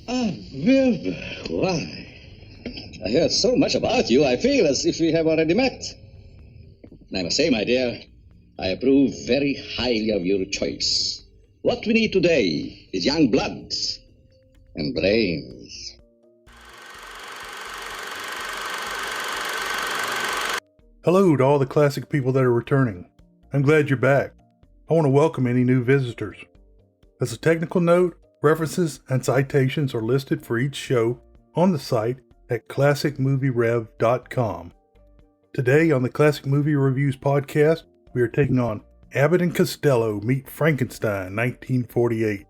Wilbur, why? I heard so much about you, I feel as if we have already met. And I must say, my dear, I approve very highly of your choice. What we need today is young blood and brains. Hello to all the classic people that are returning. I'm glad you're back. I want to welcome any new visitors. As a technical note, references and citations are listed for each show on the site at classicmovierev.com. Today on the Classic Movie Reviews podcast, we are taking on Abbott and Costello Meet Frankenstein 1948.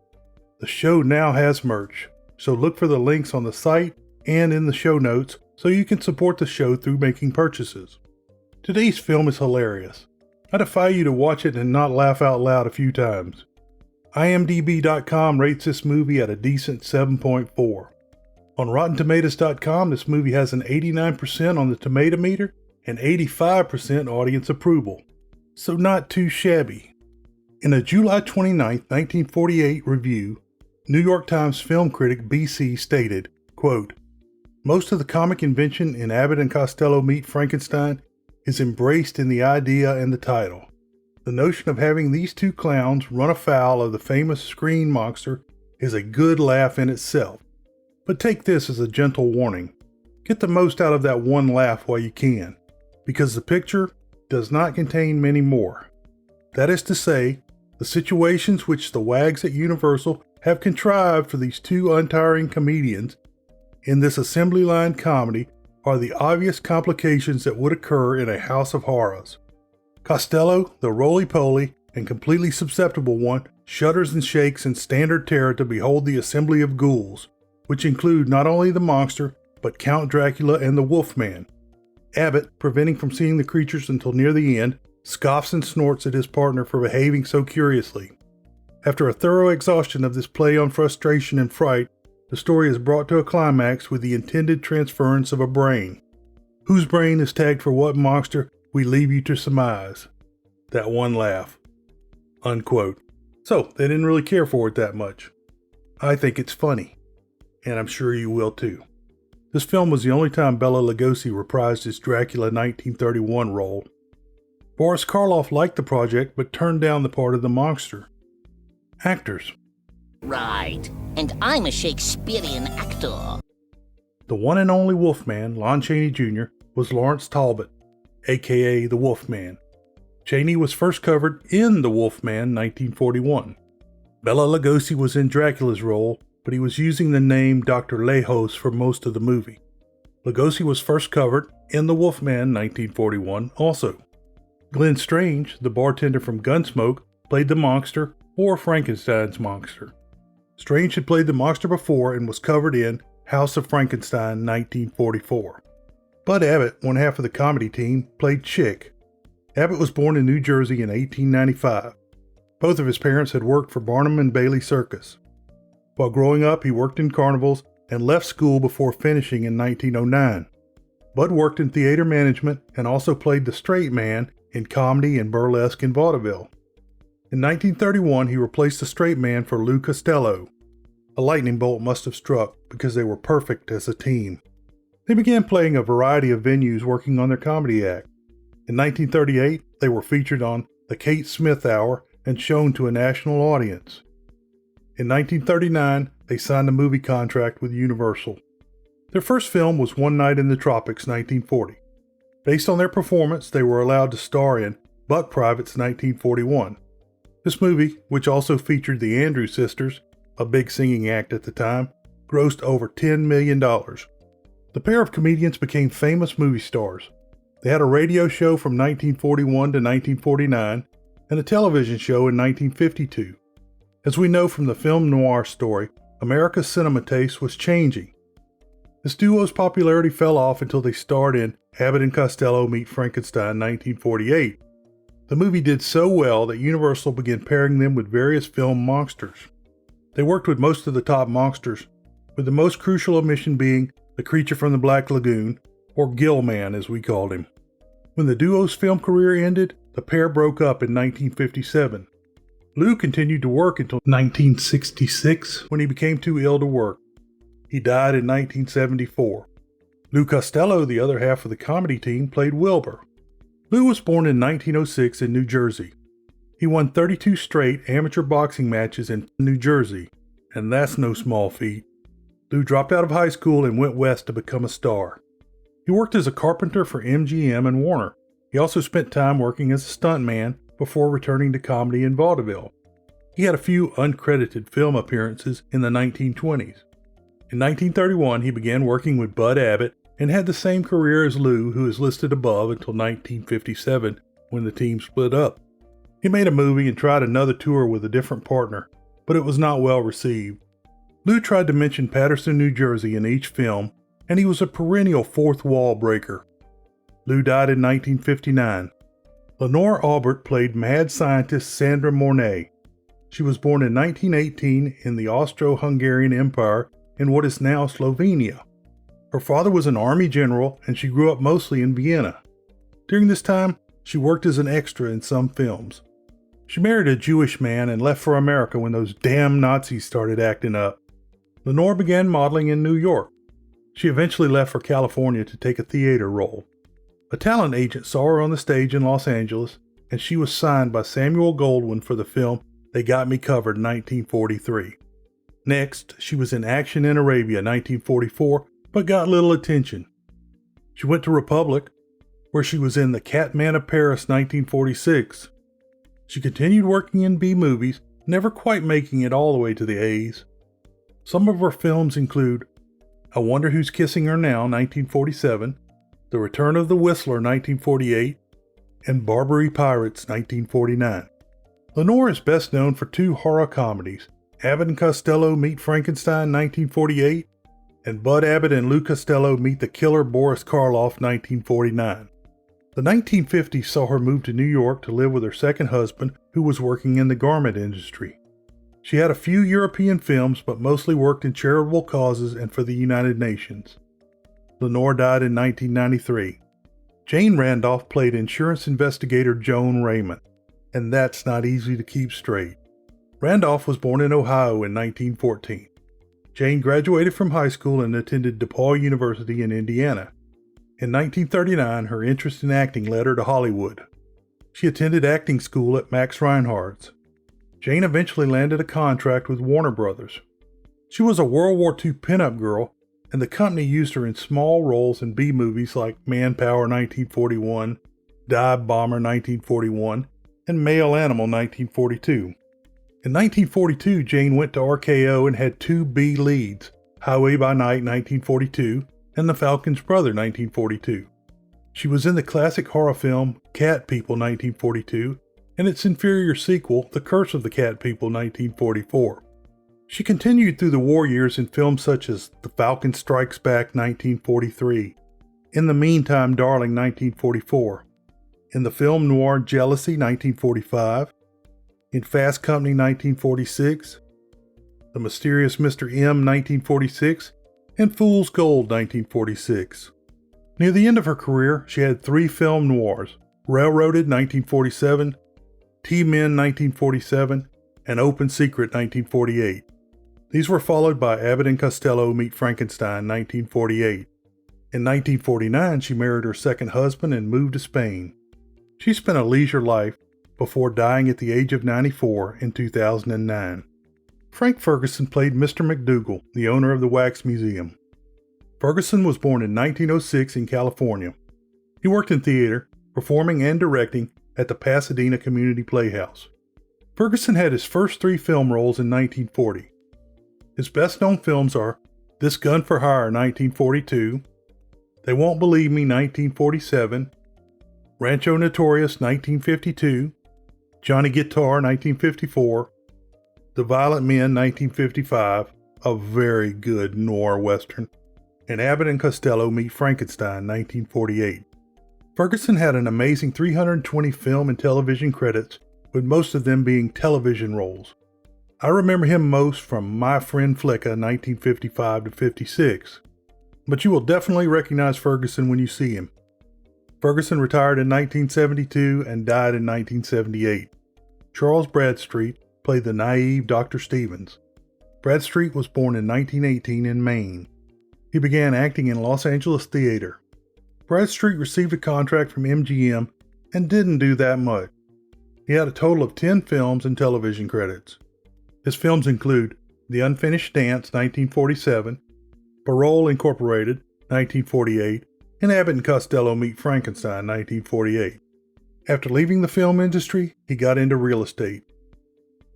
The show now has merch, so look for the links on the site and in the show notes so you can support the show through making purchases. Today's film is hilarious. I defy you to watch it and not laugh out loud a few times. IMDb.com rates this movie at a decent 7.4. On RottenTomatoes.com, this movie has an 89% on the tomato meter and 85% audience approval. So not too shabby. In a July 29, 1948 review, New York Times film critic BC stated, quote, "Most of the comic invention in Abbott and Costello Meet Frankenstein is embraced in the idea and the title. The notion of having these two clowns run afoul of the famous screen monster is a good laugh in itself. But take this as a gentle warning. Get the most out of that one laugh while you can, because the picture does not contain many more. That is to say, the situations which the wags at Universal have contrived for these two untiring comedians in this assembly line comedy are the obvious complications that would occur in a house of horrors. Costello, the roly-poly and completely susceptible one, shudders and shakes in standard terror to behold the assembly of ghouls, which include not only the monster, but Count Dracula and the Wolfman. Abbott, preventing from seeing the creatures until near the end, scoffs and snorts at his partner for behaving so curiously. After a thorough exhaustion of this play on frustration and fright, the story is brought to a climax with the intended transference of a brain. Whose brain is tagged for what monster, we leave you to surmise. That one laugh." Unquote. So, they didn't really care for it that much. I think it's funny. And I'm sure you will too. This film was the only time Bela Lugosi reprised his Dracula 1931 role. Boris Karloff liked the project but turned down the part of the monster. Actors. Right, and I'm a Shakespearean actor. The one and only Wolfman, Lon Chaney Jr., was Lawrence Talbot, aka the Wolfman. Chaney was first covered in The Wolfman 1941. Bela Lugosi was in Dracula's role, but he was using the name Dr. Lejos for most of the movie. Lugosi was first covered in The Wolfman 1941 also. Glenn Strange, the bartender from Gunsmoke, played the monster or Frankenstein's monster. Strange had played the monster before and was covered in House of Frankenstein 1944. Bud Abbott, one half of the comedy team, played Chick. Abbott was born in New Jersey in 1895. Both of his parents had worked for Barnum and Bailey Circus. While growing up, he worked in carnivals and left school before finishing in 1909. Bud worked in theater management and also played the straight man in comedy and burlesque in vaudeville. In 1931, he replaced the straight man for Lou Costello. A lightning bolt must have struck because they were perfect as a team. They began playing a variety of venues working on their comedy act. In 1938, they were featured on The Kate Smith Hour and shown to a national audience. In 1939, they signed a movie contract with Universal. Their first film was One Night in the Tropics, 1940. Based on their performance, they were allowed to star in Buck Privates, 1941. This movie, which also featured the Andrews Sisters, a big singing act at the time, grossed over $10 million. The pair of comedians became famous movie stars. They had a radio show from 1941 to 1949 and a television show in 1952. As we know from the film noir story, America's cinema taste was changing. This duo's popularity fell off until they starred in Abbott and Costello Meet Frankenstein 1948. The movie did so well that Universal began pairing them with various film monsters. They worked with most of the top monsters, with the most crucial omission being the creature from the Black Lagoon, or Gillman as we called him. When the duo's film career ended, the pair broke up in 1957. Lou continued to work until 1966 when he became too ill to work. He died in 1974. Lou Costello, the other half of the comedy team, played Wilbur. Lou was born in 1906 in New Jersey. He won 32 straight amateur boxing matches in New Jersey, and that's no small feat. Lou dropped out of high school and went west to become a star. He worked as a carpenter for MGM and Warner. He also spent time working as a stuntman before returning to comedy in vaudeville. He had a few uncredited film appearances in the 1920s. In 1931, he began working with Bud Abbott and had the same career as Lou, who is listed above, until 1957, when the team split up. He made a movie and tried another tour with a different partner, but it was not well received. Lou tried to mention Paterson, New Jersey in each film, and he was a perennial fourth wall breaker. Lou died in 1959. Lenore Aubert played mad scientist Sandra Mornay. She was born in 1918 in the Austro-Hungarian Empire in what is now Slovenia. Her father was an army general, and she grew up mostly in Vienna. During this time, she worked as an extra in some films. She married a Jewish man and left for America when those damn Nazis started acting up. Lenore began modeling in New York. She eventually left for California to take a theater role. A talent agent saw her on the stage in Los Angeles, and she was signed by Samuel Goldwyn for the film They Got Me Covered in 1943. Next, she was in Action in Arabia 1944, but got little attention. She went to Republic, where she was in The Catman of Paris 1946. She continued working in B movies, never quite making it all the way to the A's. Some of her films include I Wonder Who's Kissing Her Now 1947, The Return of the Whistler 1948, and Barbary Pirates 1949. Lenore is best known for two horror comedies, Abbott and Costello Meet Frankenstein 1948, and Bud Abbott and Lou Costello Meet the Killer Boris Karloff 1949. The 1950s saw her move to New York to live with her second husband, who was working in the garment industry. She had a few European films, but mostly worked in charitable causes and for the United Nations. Lenore died in 1993. Jane Randolph played insurance investigator Joan Raymond, and that's not easy to keep straight. Randolph was born in Ohio in 1914. Jane graduated from high school and attended DePaul University in Indiana. In 1939, her interest in acting led her to Hollywood. She attended acting school at Max Reinhardt's. Jane eventually landed a contract with Warner Brothers. She was a World War II pinup girl, and the company used her in small roles in B movies like Manpower 1941, Dive Bomber 1941, and Male Animal 1942. In 1942, Jane went to RKO and had two B leads, Highway by Night 1942 and The Falcon's Brother 1942. She was in the classic horror film Cat People 1942 and its inferior sequel, The Curse of the Cat People 1944. She continued through the war years in films such as The Falcon Strikes Back 1943, In the Meantime, Darling 1944, in the film noir Jealousy 1945, in Fast Company 1946, The Mysterious Mr. M 1946, and Fool's Gold 1946. Near the end of her career, she had three film noirs, Railroaded 1947, T-Men 1947, and Open Secret 1948. These were followed by Abbott and Costello Meet Frankenstein 1948. In 1949, she married her second husband and moved to Spain. She spent a leisure life before dying at the age of 94 in 2009. Frank Ferguson played Mr. McDougal, the owner of the Wax Museum. Ferguson was born in 1906 in California. He worked in theater, performing and directing at the Pasadena Community Playhouse. Ferguson had his first three film roles in 1940. His best-known films are This Gun for Hire 1942, They Won't Believe Me 1947, Rancho Notorious 1952, Johnny Guitar 1954, The Violent Men 1955, a very good noir western, and Abbott and Costello Meet Frankenstein 1948. Ferguson had an amazing 320 film and television credits, with most of them being television roles. I remember him most from My Friend Flicka 1955 to 56, but you will definitely recognize Ferguson when you see him. Ferguson retired in 1972 and died in 1978. Charles Bradstreet played the naive Dr. Stevens. Bradstreet was born in 1918 in Maine. He began acting in Los Angeles theater. Bradstreet received a contract from MGM and didn't do that much. He had a total of 10 films and television credits. His films include The Unfinished Dance, 1947, Parole Incorporated, 1948, and Abbott and Costello Meet Frankenstein, 1948. After leaving the film industry, he got into real estate.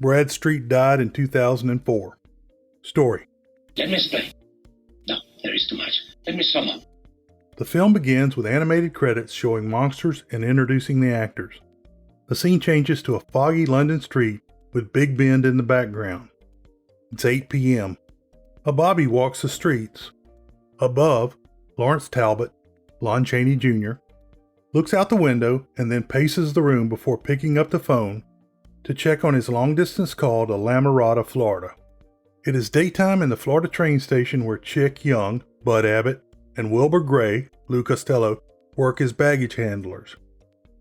Bradstreet died in 2004. Story. Let me explain. No, there is too much. Let me sum up. The film begins with animated credits showing monsters and introducing the actors. The scene changes to a foggy London street with Big Bend in the background. It's 8 p.m. A bobby walks the streets. Above, Lawrence Talbot, Lon Chaney Jr., looks out the window and then paces the room before picking up the phone to check on his long-distance call to Lamirada, Florida. It is daytime in the Florida train station where Chick Young, Bud Abbott, and Wilbur Gray, Lou Costello, work as baggage handlers.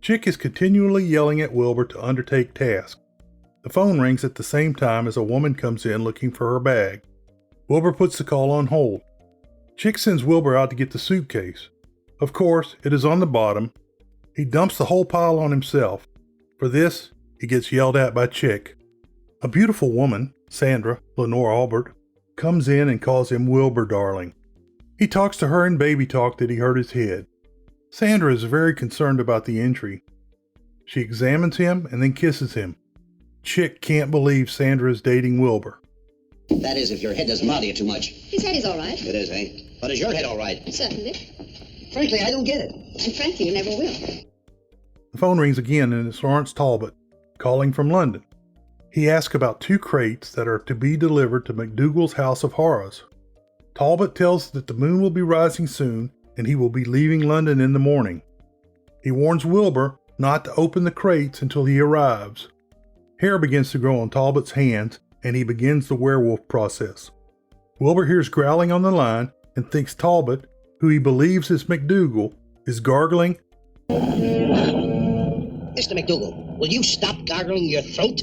Chick is continually yelling at Wilbur to undertake tasks. The phone rings at the same time as a woman comes in looking for her bag. Wilbur puts the call on hold. Chick sends Wilbur out to get the suitcase. Of course, it is on the bottom. He dumps the whole pile on himself. For this, he gets yelled at by Chick. A beautiful woman, Sandra, Lenore Albert, comes in and calls him Wilbur darling. He talks to her in baby talk that he hurt his head. Sandra is very concerned about the injury. She examines him and then kisses him. Chick can't believe Sandra is dating Wilbur. That is, if your head doesn't bother you too much. His head is all right. It is, eh? But is your head all right? Certainly. Frankly, I don't get it. And frankly, you never will. The phone rings again and it's Lawrence Talbot, calling from London. He asks about 2 crates that are to be delivered to McDougal's House of Horrors. Talbot tells that the moon will be rising soon and he will be leaving London in the morning. He warns Wilbur not to open the crates until he arrives. Hair begins to grow on Talbot's hands and he begins the werewolf process. Wilbur hears growling on the line and thinks Talbot, who he believes is McDougal, is gargling. Mr. McDougal, will you stop gargling your throat?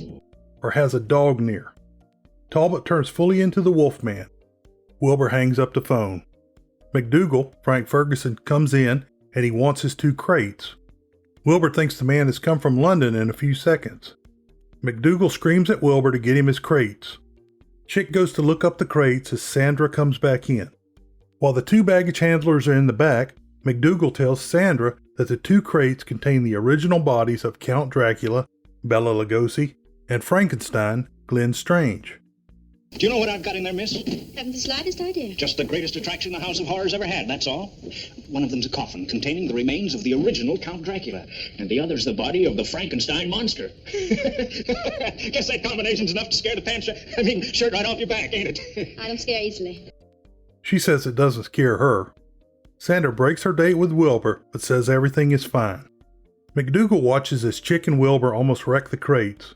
Or has a dog near. Talbot turns fully into the Wolfman. Wilbur hangs up the phone. McDougal, Frank Ferguson, comes in and he wants his 2 crates. Wilbur thinks the man has come from London in a few seconds. McDougal screams at Wilbur to get him his crates. Chick goes to look up the crates as Sandra comes back in. While the 2 baggage handlers are in the back, McDougal tells Sandra that the 2 crates contain the original bodies of Count Dracula, Bela Lugosi, and Frankenstein, Glenn Strange. Do you know what I've got in there, miss? Haven't the slightest idea. Just the greatest attraction the House of Horrors ever had, that's all. One of them's a coffin containing the remains of the original Count Dracula, and the other's the body of the Frankenstein monster. Guess that combination's enough to scare the pants, shirt right off your back, ain't it? I don't scare easily. She says it doesn't scare her. Sandra breaks her date with Wilbur, but says everything is fine. McDougal watches as Chick and Wilbur almost wreck the crates.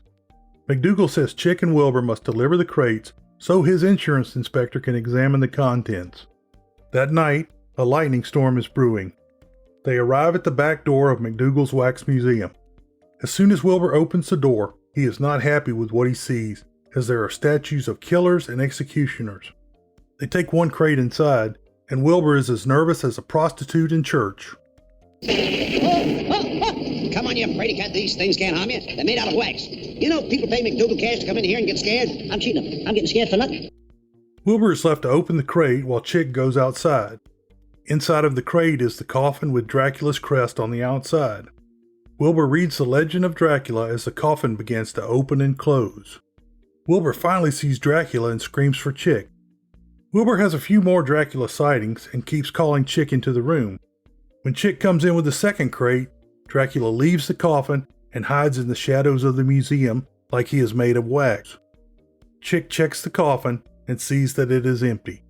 McDougal says Chick and Wilbur must deliver the crates so his insurance inspector can examine the contents. That night, a lightning storm is brewing. They arrive at the back door of McDougal's Wax Museum. As soon as Wilbur opens the door, he is not happy with what he sees, as there are statues of killers and executioners. They take 1 crate inside, and Wilbur is as nervous as a prostitute in church. Come on, you fraidy cat. These things can't harm you. They're made out of wax. You know, people pay McDougal cash to come in here and get scared. I'm cheating them. I'm getting scared for nothing. Wilbur is left to open the crate while Chick goes outside. Inside of the crate is the coffin with Dracula's crest on the outside. Wilbur reads the legend of Dracula as the coffin begins to open and close. Wilbur finally sees Dracula and screams for Chick. Wilbur has a few more Dracula sightings and keeps calling Chick into the room. When Chick comes in with the second crate, Dracula leaves the coffin and hides in the shadows of the museum like he is made of wax. Chick checks the coffin and sees that it is empty.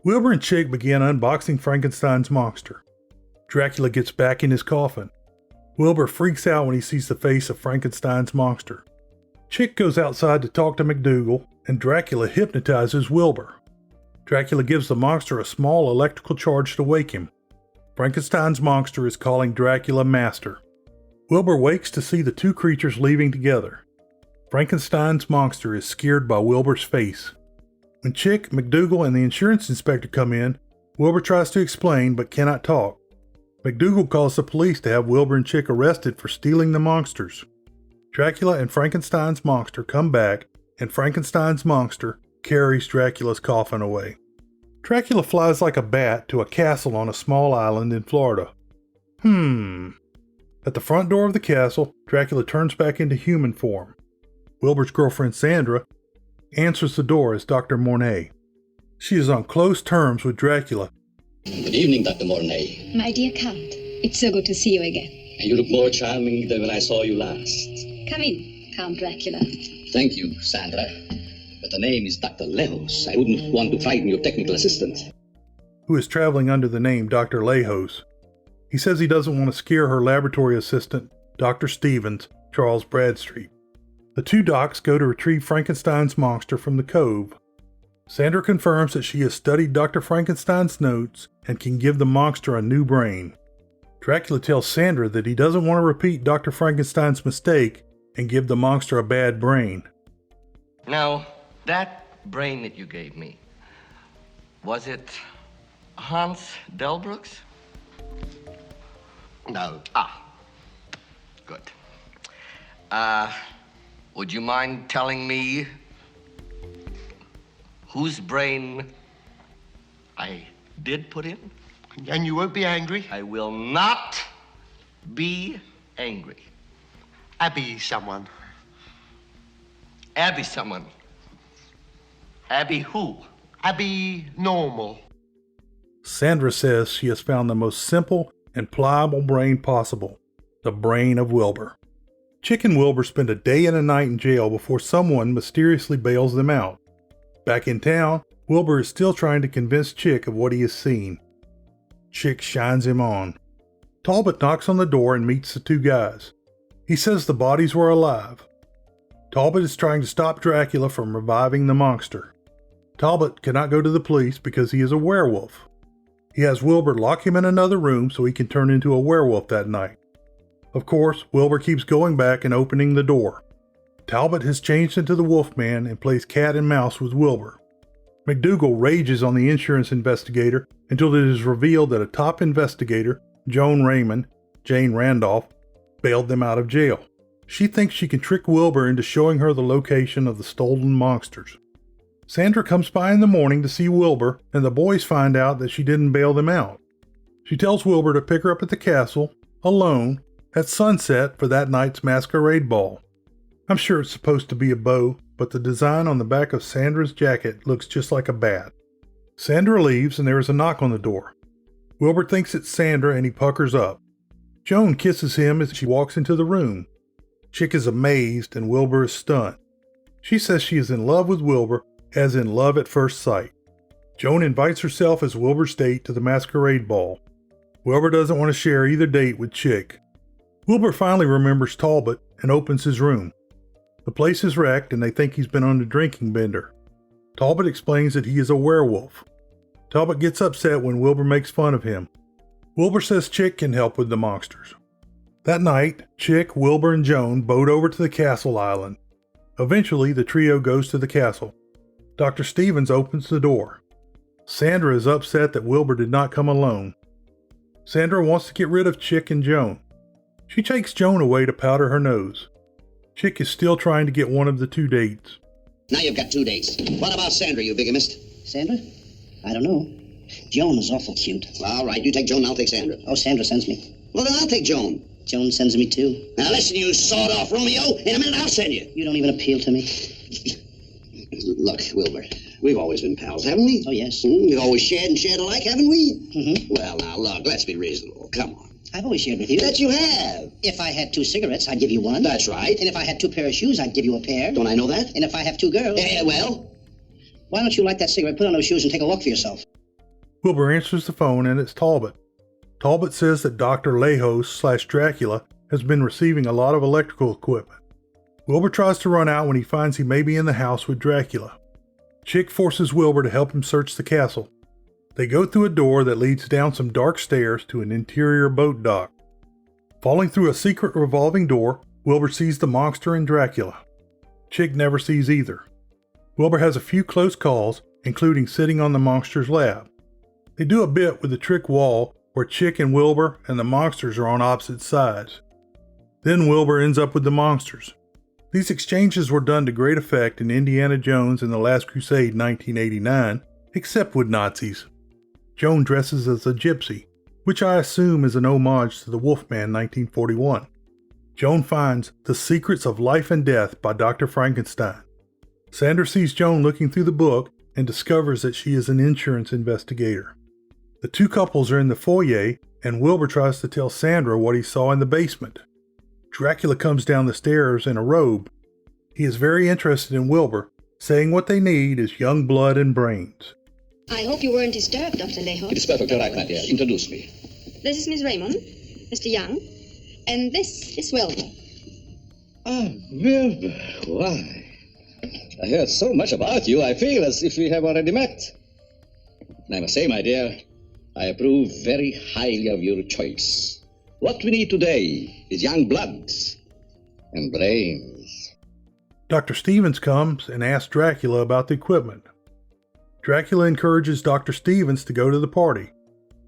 Wilbur and Chick begin unboxing Frankenstein's monster. Dracula gets back in his coffin. Wilbur freaks out when he sees the face of Frankenstein's monster. Chick goes outside to talk to McDougal, and Dracula hypnotizes Wilbur. Dracula gives the monster a small electrical charge to wake him. Frankenstein's monster is calling Dracula master. Wilbur wakes to see the 2 creatures leaving together. Frankenstein's monster is scared by Wilbur's face. When Chick, McDougal, and the insurance inspector come in, Wilbur tries to explain but cannot talk. McDougal calls the police to have Wilbur and Chick arrested for stealing the monsters. Dracula and Frankenstein's monster come back, and Frankenstein's monster carries Dracula's coffin away. Dracula flies like a bat to a castle on a small island in Florida. At the front door of the castle, Dracula turns back into human form. Wilbur's girlfriend Sandra answers the door as Dr. Mornay. She is on close terms with Dracula. Good evening, Dr. Mornay. My dear Count, it's so good to see you again. You look more charming than when I saw you last. Come in, Count Dracula. Thank you, Sandra. But the name is Dr. Lejos. I wouldn't want to frighten your technical assistant. Who is traveling under the name Dr. Lejos. He says he doesn't want to scare her laboratory assistant, Dr. Stevens, Charles Bradstreet. The two docs go to retrieve Frankenstein's monster from the cove. Sandra confirms that she has studied Dr. Frankenstein's notes and can give the monster a new brain. Dracula tells Sandra that he doesn't want to repeat Dr. Frankenstein's mistake and give the monster a bad brain. Now, that brain that you gave me, was it Hans Delbrück's? No. Good. Would you mind telling me whose brain I did put in? And you won't be angry? I will not be angry. Abby someone. Abby someone. Abby who? Abby normal. Sandra says she has found the most simple and pliable brain possible, the brain of Wilbur. Chick and Wilbur spend a day and a night in jail before someone mysteriously bails them out. Back in town, Wilbur is still trying to convince Chick of what he has seen. Chick shines him on. Talbot knocks on the door and meets the two guys. He says the bodies were alive. Talbot is trying to stop Dracula from reviving the monster. Talbot cannot go to the police because he is a werewolf. He has Wilbur lock him in another room so he can turn into a werewolf that night. Of course, Wilbur keeps going back and opening the door. Talbot has changed into the Wolfman and plays cat and mouse with Wilbur. McDougal rages on the insurance investigator until it is revealed that a top investigator, Joan Raymond, Jane Randolph, bailed them out of jail. She thinks she can trick Wilbur into showing her the location of the stolen monsters. Sandra comes by in the morning to see Wilbur, and the boys find out that she didn't bail them out. She tells Wilbur to pick her up at the castle, alone, at sunset for that night's masquerade ball. I'm sure it's supposed to be a bow, but the design on the back of Sandra's jacket looks just like a bat. Sandra leaves and there is a knock on the door. Wilbur thinks it's Sandra and he puckers up. Joan kisses him as she walks into the room. Chick is amazed and Wilbur is stunned. She says she is in love with Wilbur, as in love at first sight. Joan invites herself as Wilbur's date to the masquerade ball. Wilbur doesn't want to share either date with Chick. Wilbur finally remembers Talbot and opens his room. The place is wrecked and they think he's been on a drinking bender. Talbot explains that he is a werewolf. Talbot gets upset when Wilbur makes fun of him. Wilbur says Chick can help with the monsters. That night, Chick, Wilbur, and Joan boat over to the castle island. Eventually, the trio goes to the castle. Dr. Stevens opens the door. Sandra is upset that Wilbur did not come alone. Sandra wants to get rid of Chick and Joan. She takes Joan away to powder her nose. Chick is still trying to get one of the two dates. Now you've got two dates. What about Sandra, you bigamist? Sandra? I don't know. Joan is awful cute. All right, you take Joan, I'll take Sandra. Oh, Sandra sends me. Well, then I'll take Joan. Joan sends me too. Now listen, you sawed-off Romeo. In a minute, I'll send you. You don't even appeal to me. Look, Wilbur, we've always been pals, haven't we? Oh, yes. We've always shared and shared alike, haven't we? Mm-hmm. Well, now, look, let's be reasonable. Come on. I've always shared with you. That you have. If I had 2 cigarettes, I'd give you one. That's right. And if I had 2 pairs of shoes, I'd give you a pair. Don't I know that? And if I have 2 girls... well? Why don't you light that cigarette, put on those shoes, and take a walk for yourself? Wilbur answers the phone and it's Talbot. Talbot says that Dr. Lejos/Dracula has been receiving a lot of electrical equipment. Wilbur tries to run out when he finds he may be in the house with Dracula. Chick forces Wilbur to help him search the castle. They go through a door that leads down some dark stairs to an interior boat dock. Falling through a secret revolving door, Wilbur sees the monster and Dracula. Chick never sees either. Wilbur has a few close calls, including sitting on the monster's lap. They do a bit with the trick wall where Chick and Wilbur and the monsters are on opposite sides. Then Wilbur ends up with the monsters. These exchanges were done to great effect in Indiana Jones and the Last Crusade 1989, except with Nazis. Joan dresses as a gypsy, which I assume is an homage to the Wolfman 1941. Joan finds The Secrets of Life and Death by Dr. Frankenstein. Sandra sees Joan looking through the book and discovers that she is an insurance investigator. The two couples are in the foyer, and Wilbur tries to tell Sandra what he saw in the basement. Dracula comes down the stairs in a robe. He is very interested in Wilbur, saying what they need is young blood and brains. I hope you weren't disturbed, Dr. Leho. It is perfectly right, my dear. Introduce me. This is Miss Raymond, Mr. Young, and this is Wilbur. Ah, Wilbur, why? I heard so much about you, I feel as if we have already met. And I must say, my dear, I approve very highly of your choice. What we need today is young blood and brains. Dr. Stevens comes and asks Dracula about the equipment. Dracula encourages Dr. Stevens to go to the party.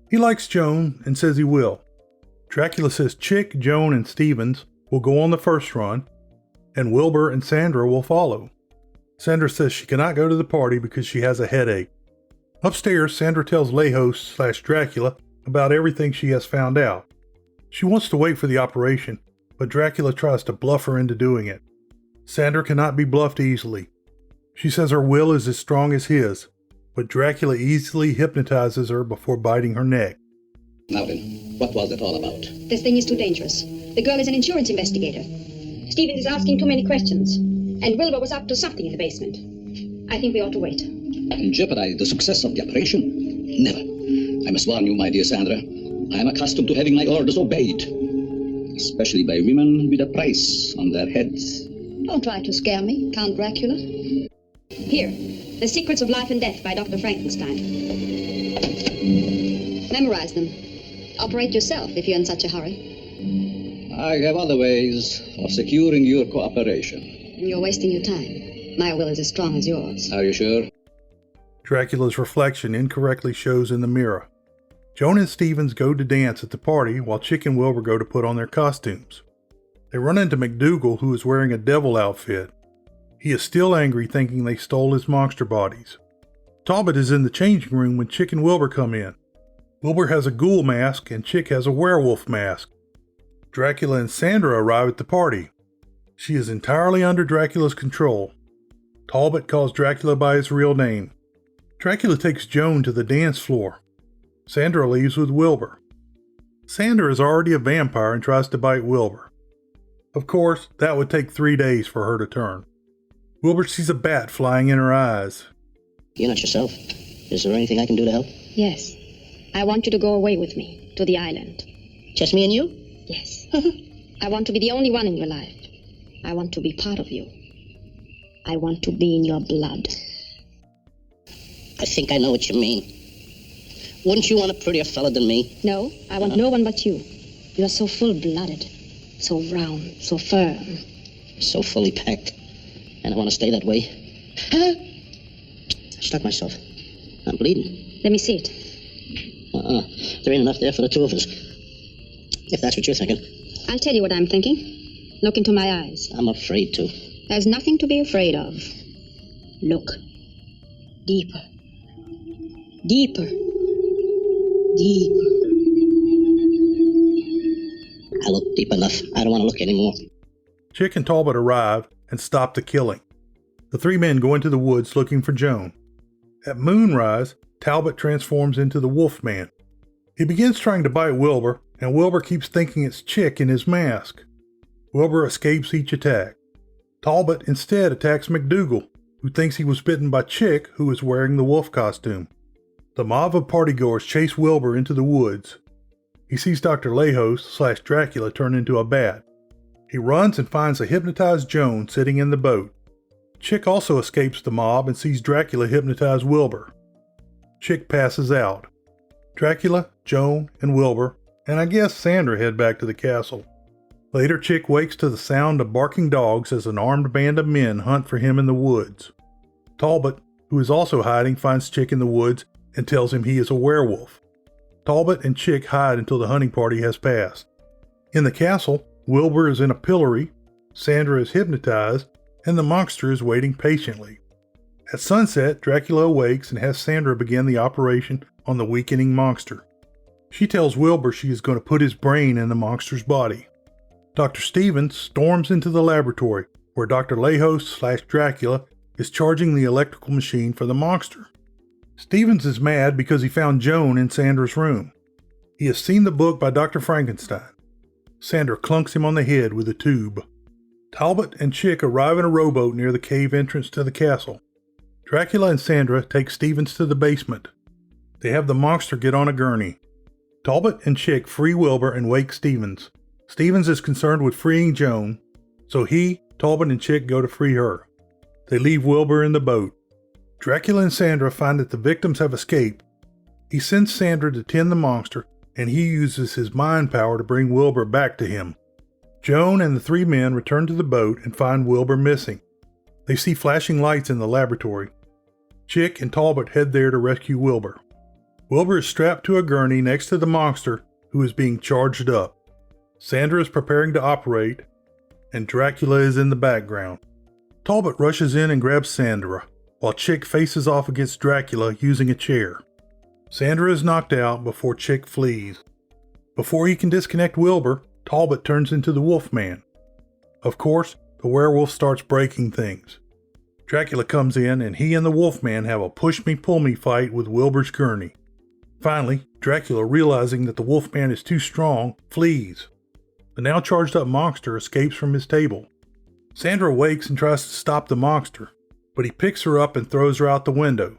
He likes Joan and says he will. Dracula says Chick, Joan, and Stevens will go on the first run, and Wilbur and Sandra will follow. Sandra says she cannot go to the party because she has a headache. Upstairs, Sandra tells Lejos/Dracula about everything she has found out. She wants to wait for the operation, but Dracula tries to bluff her into doing it. Sandra cannot be bluffed easily. She says her will is as strong as his, but Dracula easily hypnotizes her before biting her neck. Now then, what was it all about? This thing is too dangerous. The girl is an insurance investigator. Stevens is asking too many questions, and Wilbur was up to something in the basement. I think we ought to wait. And jeopardize the success of the operation? Never. I must warn you, my dear Sandra. I am accustomed to having my orders obeyed, especially by women with a price on their heads. Don't try to scare me, Count Dracula. Here, The Secrets of Life and Death by Dr. Frankenstein. Memorize them. Operate yourself if you're in such a hurry. I have other ways of securing your cooperation. You're wasting your time. My will is as strong as yours. Are you sure? Dracula's reflection incorrectly shows in the mirror. Joan and Stevens go to dance at the party while Chick and Wilbur go to put on their costumes. They run into McDougal, who is wearing a devil outfit. He is still angry, thinking they stole his monster bodies. Talbot is in the changing room when Chick and Wilbur come in. Wilbur has a ghoul mask and Chick has a werewolf mask. Dracula and Sandra arrive at the party. She is entirely under Dracula's control. Talbot calls Dracula by his real name. Dracula takes Joan to the dance floor. Sandra leaves with Wilbur. Sandra is already a vampire and tries to bite Wilbur. Of course, that would take 3 days for her to turn. Wilbur sees a bat flying in her eyes. You're not yourself. Is there anything I can do to help? Yes. I want you to go away with me, to the island. Just me and you? Yes. I want to be the only one in your life. I want to be part of you. I want to be in your blood. I think I know what you mean. Wouldn't you want a prettier fella than me? No, I want no one but you. You are so full-blooded, so round, so firm. So fully packed. And I want to stay that way. I stuck myself. I'm bleeding. Let me see it. There ain't enough there for the two of us. If that's what you're thinking. I'll tell you what I'm thinking. Look into my eyes. I'm afraid to. There's nothing to be afraid of. Look. Deeper. Deeper. Deeper. I look deep enough. I don't want to look anymore. Chick and Talbot arrive and stop the killing. The three men go into the woods looking for Joan. At moonrise, Talbot transforms into the Wolfman. He begins trying to bite Wilbur, and Wilbur keeps thinking it's Chick in his mask. Wilbur escapes each attack. Talbot instead attacks McDougal, who thinks he was bitten by Chick, who is wearing the wolf costume. The mob of partygoers chase Wilbur into the woods. He sees Dr. Lejos/Dracula turn into a bat. He runs and finds a hypnotized Joan sitting in the boat. Chick also escapes the mob and sees Dracula hypnotize Wilbur. Chick passes out. Dracula, Joan, and Wilbur, and I guess Sandra head back to the castle. Later, Chick wakes to the sound of barking dogs as an armed band of men hunt for him in the woods. Talbot, who is also hiding, finds Chick in the woods and tells him he is a werewolf. Talbot and Chick hide until the hunting party has passed. In the castle, Wilbur is in a pillory, Sandra is hypnotized, and the monster is waiting patiently. At sunset, Dracula awakes and has Sandra begin the operation on the weakening monster. She tells Wilbur she is going to put his brain in the monster's body. Dr. Stevens storms into the laboratory where Dr. Lejos/Dracula is charging the electrical machine for the monster. Stevens is mad because he found Joan in Sandra's room. He has seen the book by Dr. Frankenstein. Sandra clunks him on the head with a tube. Talbot and Chick arrive in a rowboat near the cave entrance to the castle. Dracula and Sandra take Stevens to the basement. They have the monster get on a gurney. Talbot and Chick free Wilbur and wake Stevens. Stevens is concerned with freeing Joan, so he, Talbot, and Chick go to free her. They leave Wilbur in the boat. Dracula and Sandra find that the victims have escaped. He sends Sandra to tend the monster, and he uses his mind power to bring Wilbur back to him. Joan and the three men return to the boat and find Wilbur missing. They see flashing lights in the laboratory. Chick and Talbot head there to rescue Wilbur. Wilbur is strapped to a gurney next to the monster, who is being charged up. Sandra is preparing to operate, and Dracula is in the background. Talbot rushes in and grabs Sandra, while Chick faces off against Dracula using a chair. Sandra is knocked out before Chick flees. Before he can disconnect Wilbur, Talbot turns into the Wolfman. Of course, the werewolf starts breaking things. Dracula comes in and he and the Wolfman have a push-me-pull-me fight with Wilbur's gurney. Finally, Dracula, realizing that the Wolfman is too strong, flees. The now charged up monster escapes from his table. Sandra wakes and tries to stop the monster, but he picks her up and throws her out the window.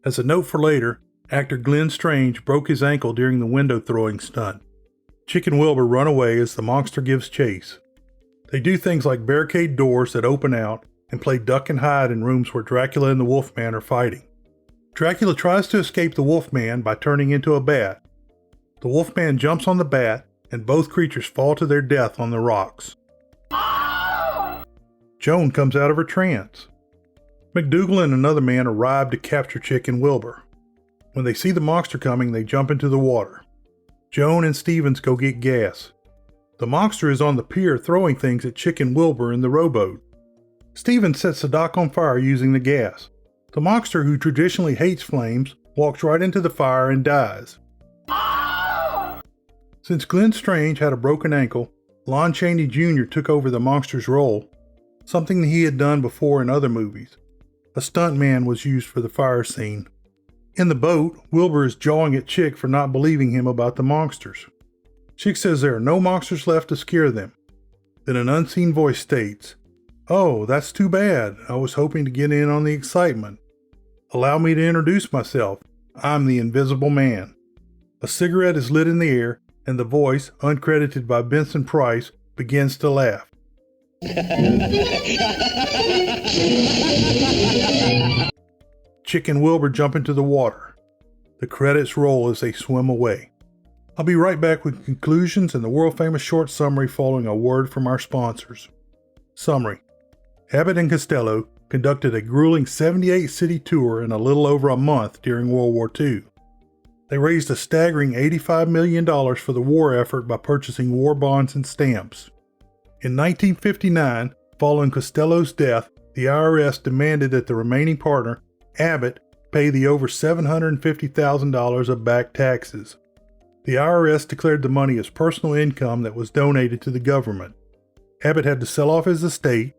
As a note for later, actor Glenn Strange broke his ankle during the window throwing stunt. Chick and Wilbur run away as the monster gives chase. They do things like barricade doors that open out and play duck and hide in rooms where Dracula and the Wolfman are fighting. Dracula tries to escape the Wolfman by turning into a bat. The Wolfman jumps on the bat and both creatures fall to their death on the rocks. Joan comes out of her trance. McDougal and another man arrive to capture Chick and Wilbur. When they see the monster coming, they jump into the water. Joan and Stevens go get gas. The monster is on the pier throwing things at Chick and Wilbur in the rowboat. Stevens sets the dock on fire using the gas. The monster, who traditionally hates flames, walks right into the fire and dies. Since Glenn Strange had a broken ankle, Lon Chaney Jr. took over the monster's role, something that he had done before in other movies. A stuntman was used for the fire scene. In the boat, Wilbur is jawing at Chick for not believing him about the monsters. Chick says there are no monsters left to scare them. Then an unseen voice states, "Oh, that's too bad. I was hoping to get in on the excitement. Allow me to introduce myself. I'm the Invisible Man." A cigarette is lit in the air, and the voice, uncredited by Benson Price, begins to laugh. Chick and Wilbur jump into the water. The credits roll as they swim away. I'll be right back with conclusions and the world-famous short summary following a word from our sponsors. Summary. Abbott and Costello conducted a grueling 78-city tour in a little over a month during World War II. They raised a staggering $85 million for the war effort by purchasing war bonds and stamps. In 1959, following Costello's death, the IRS demanded that the remaining partner, Abbott, pay the over $750,000 of back taxes. The IRS declared the money as personal income that was donated to the government. Abbott had to sell off his estate,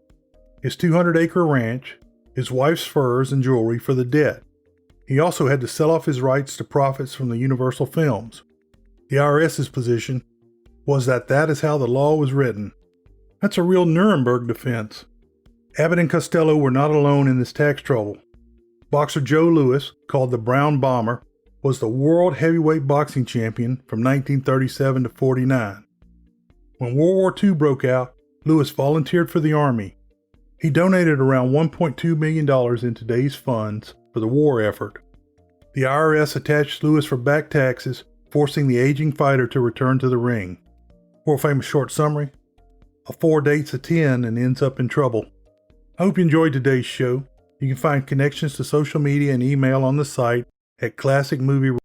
his 200-acre ranch, his wife's furs and jewelry for the debt. He also had to sell off his rights to profits from the Universal films. The IRS's position was that is how the law was written. That's a real Nuremberg defense. Abbott and Costello were not alone in this tax trouble. Boxer Joe Louis, called the Brown Bomber, was the world heavyweight boxing champion from 1937 to 49. When World War II broke out, Louis volunteered for the Army. He donated around $1.2 million in today's funds for the war effort. The IRS attached Louis for back taxes, forcing the aging fighter to return to the ring. World famous short summary: a 4 dates a 10 and ends up in trouble. I hope you enjoyed today's show. You can find connections to social media and email on the site at classicmoviereviews.com.